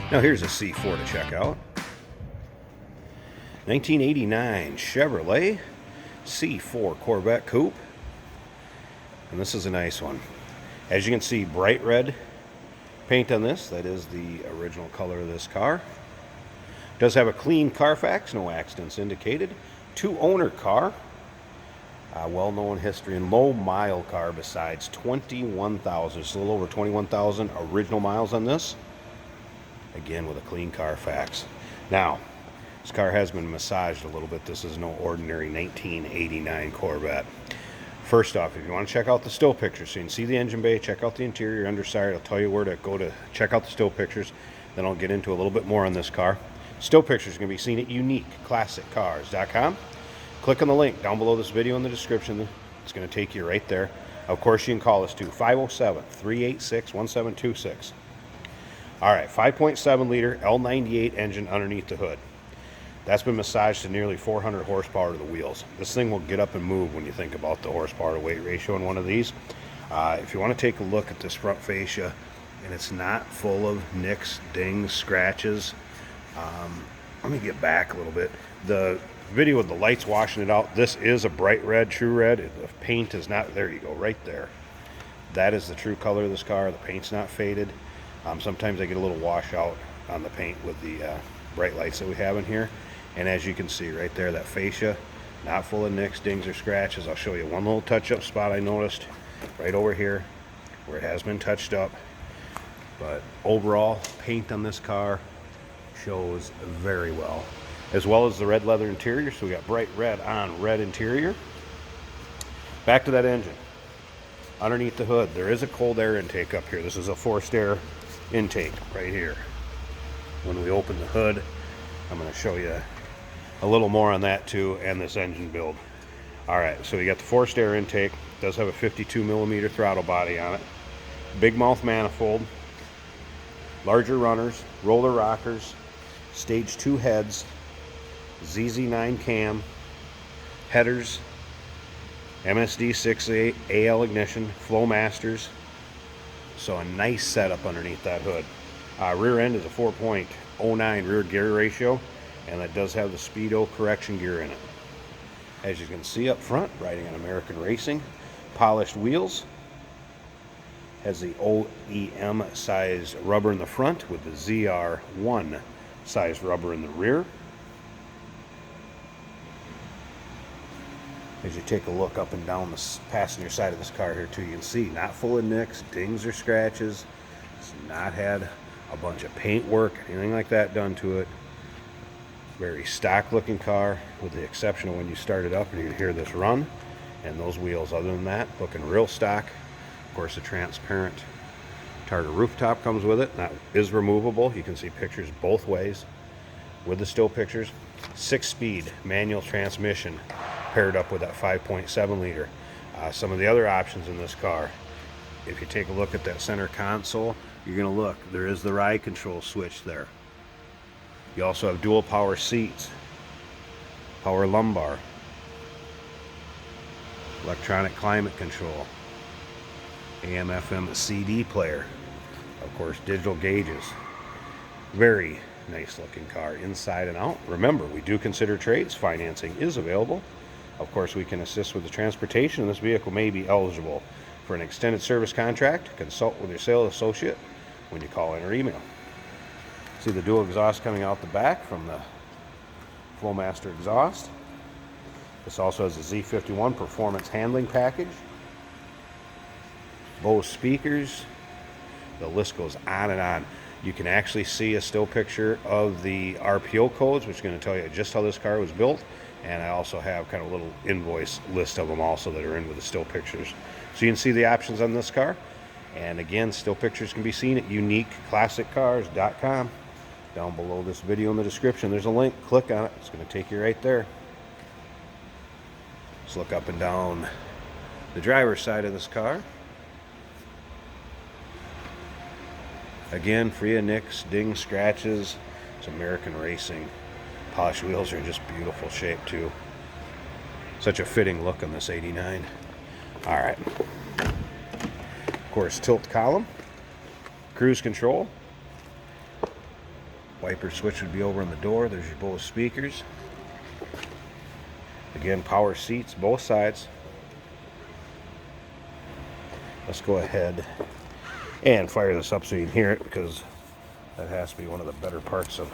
Now here's a C4 to check out. 1989 Chevrolet C4 Corvette Coupe. And this is a nice one. As you can see, bright red paint on this. That is the original color of this car. Does have a clean Carfax, no accidents indicated. Two-owner car. Well-known history and low-mile car besides 21,000. It's a little over 21,000 original miles on this. Again, with a clean Carfax. Now, this car has been massaged a little bit. This is no ordinary 1989 Corvette. First off, if you want to check out the still pictures, so you can see the engine bay, check out the interior, underside. I'll tell you where to go to check out the still pictures. Then I'll get into a little bit more on this car. Still pictures can be seen at uniqueclassiccars.com. Click on the link down below this video in the description. It's going to take you right there. Of course, you can call us to 507-386-1726. All right, 5.7 liter L98 engine underneath the hood. That's been massaged to nearly 400 horsepower to the wheels. This thing will get up and move when you think about the horsepower to weight ratio in one of these. If you want to take a look at this front fascia, and it's not full of nicks, dings, scratches. Let me get back a little bit. The video with the lights washing it out, this is a bright red, true red. The paint is not, there you go, right there. That is the true color of this car. The paint's not faded. Sometimes I get a little washout on the paint with the bright lights that we have in here. And as you can see right there, that fascia, not full of nicks, dings, or scratches. I'll show you one little touch-up spot I noticed right over here where it has been touched up. But overall, paint on this car shows very well as the red leather interior. So we got bright red on red interior. Back to that engine. Underneath the hood, there is a cold air intake up here. This is a forced air intake right here. When we open the hood, I'm going to show you a little more on that too, and this engine build. All right, so you got the forced air intake. It does have a 52 millimeter throttle body on it. Big mouth manifold, larger runners, roller rockers, stage 2 heads, ZZ9 cam, headers, MSD 6A AL ignition, Flowmasters. So a nice setup underneath that hood. Rear end is a 4.09 rear gear ratio, and it does have the speedo correction gear in it. As you can see up front, riding on American Racing, polished wheels, has the OEM size rubber in the front with the ZR1 size rubber in the rear. As you take a look up and down the passenger side of this car here too, you can see not full of nicks, dings, or scratches. It's not had a bunch of paint work, anything like that done to it. Very stock looking car, with the exception of when you start it up and you can hear this run and those wheels. Other than that, looking real stock. Of course, a transparent Targa rooftop comes with it. That is removable. You can see pictures both ways with the still pictures. 6-speed manual transmission paired up with that 5.7 liter. Some of the other options in this car, if you take a look at that center console, you're going to look, there is the ride control switch there. You also have dual power seats, power lumbar, electronic climate control, AM FM CD player, of course digital gauges. Very nice looking car inside and out. Remember, we do consider trades. Financing is available. Of course, we can assist with the transportation, and this vehicle may be eligible for an extended service contract. Consult with your sales associate when you call in or email. See the dual exhaust coming out the back from the Flowmaster exhaust. This also has a Z51 performance handling package, Bose speakers. The list goes on and on. You can actually see a still picture of the RPO codes, which is going to tell you just how this car was built. And I also have kind of a little invoice list of them also that are in with the still pictures. So you can see the options on this car. And again, still pictures can be seen at uniqueclassiccars.com. Down below this video in the description, there's a link. Click on it. It's going to take you right there. Let's look up and down the driver's side of this car. Again, free of nicks, dings, scratches. It's American Racing. Polished wheels are in just beautiful shape too. Such a fitting look on this 89. All right. Of course, tilt column, cruise control, Wiper switch would be over in the door. There's your Bose speakers. Again, power seats, both sides. Let's go ahead and fire this up so you can hear it, because that has to be one of the better parts of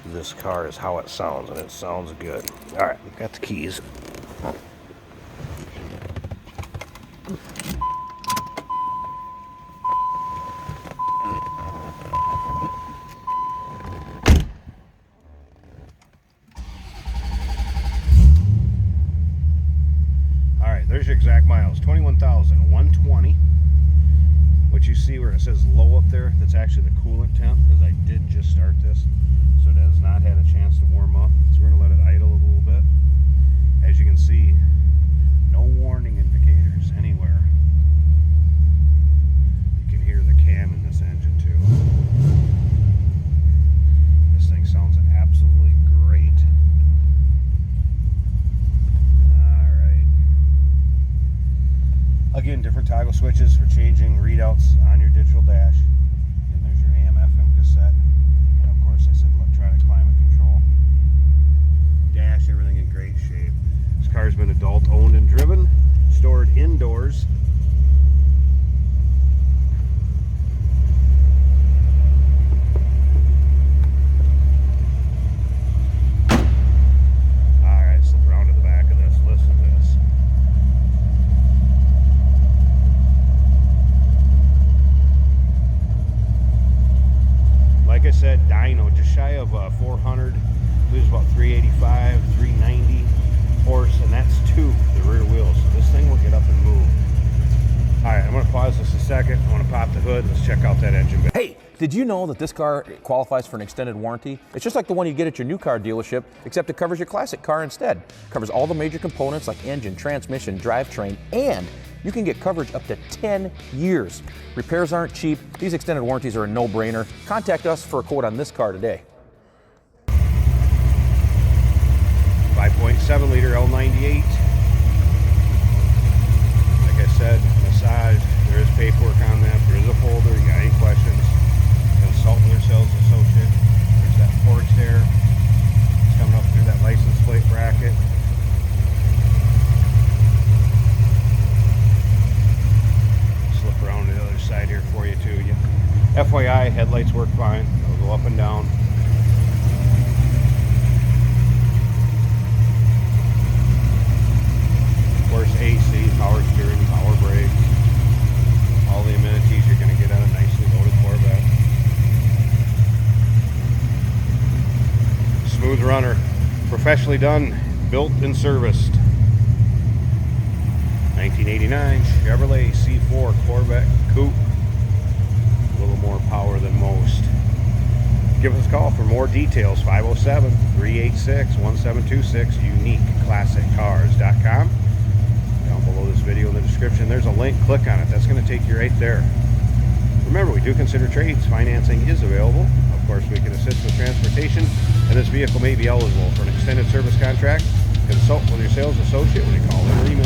this car is how it sounds, and it sounds good. All right, got the keys. There's your exact miles, 21,120. What you see where it says low up there, that's actually the coolant temp, because I did just start this, so it has not had a chance to warm up. So we're going to let it idle a little bit. As you can see, no warning indicators anywhere. You can hear the cam in this engine too. This thing sounds absolutely great. Again, different toggle switches for changing readouts on your digital dash. And there's your AM FM cassette. And of course, I said electronic climate control. Dash, everything in great shape. This car's been adult owned and driven, stored indoors. Alright, slip around to the back of this. Listen to this. Like I said, dyno, just shy of 400. I believe it's about 385, 390 horse, and that's two, the rear wheels. So this thing will get up and move. All right, I'm going to pause this a second. I want to pop the hood. Let's check out that engine bay. Hey, did you know that this car qualifies for an extended warranty? It's just like the one you get at your new car dealership, except it covers your classic car instead. It covers all the major components like engine, transmission, drivetrain, and you can get coverage up to 10 years. Repairs aren't cheap. These extended warranties are a no-brainer. Contact us for a quote on this car today. 5.7 liter L98. Like I said, massage. There is paperwork on that. There is a folder. You got any questions, consult with your sales associate. There's that porch there. It's coming up through that license plate bracket. Slip around to the other side here for you too. FYI, headlights work fine. They'll go up and down. Of course, AC, power steering, power brakes, all the amenities you're going to get on a nicely loaded Corvette. Smooth runner, professionally done, built and serviced. 1989 Chevrolet C4 Corvette Coupe. A little more power than most. Give us a call for more details, 507-386-1726, uniqueclassiccars.com. Down below this video in the description, there's a link. Click on it. That's going to take you right there. Remember, we do consider trades. Financing is available. Of course, we can assist with transportation, and this vehicle may be eligible for an extended service contract. Consult with your sales associate when you call in or email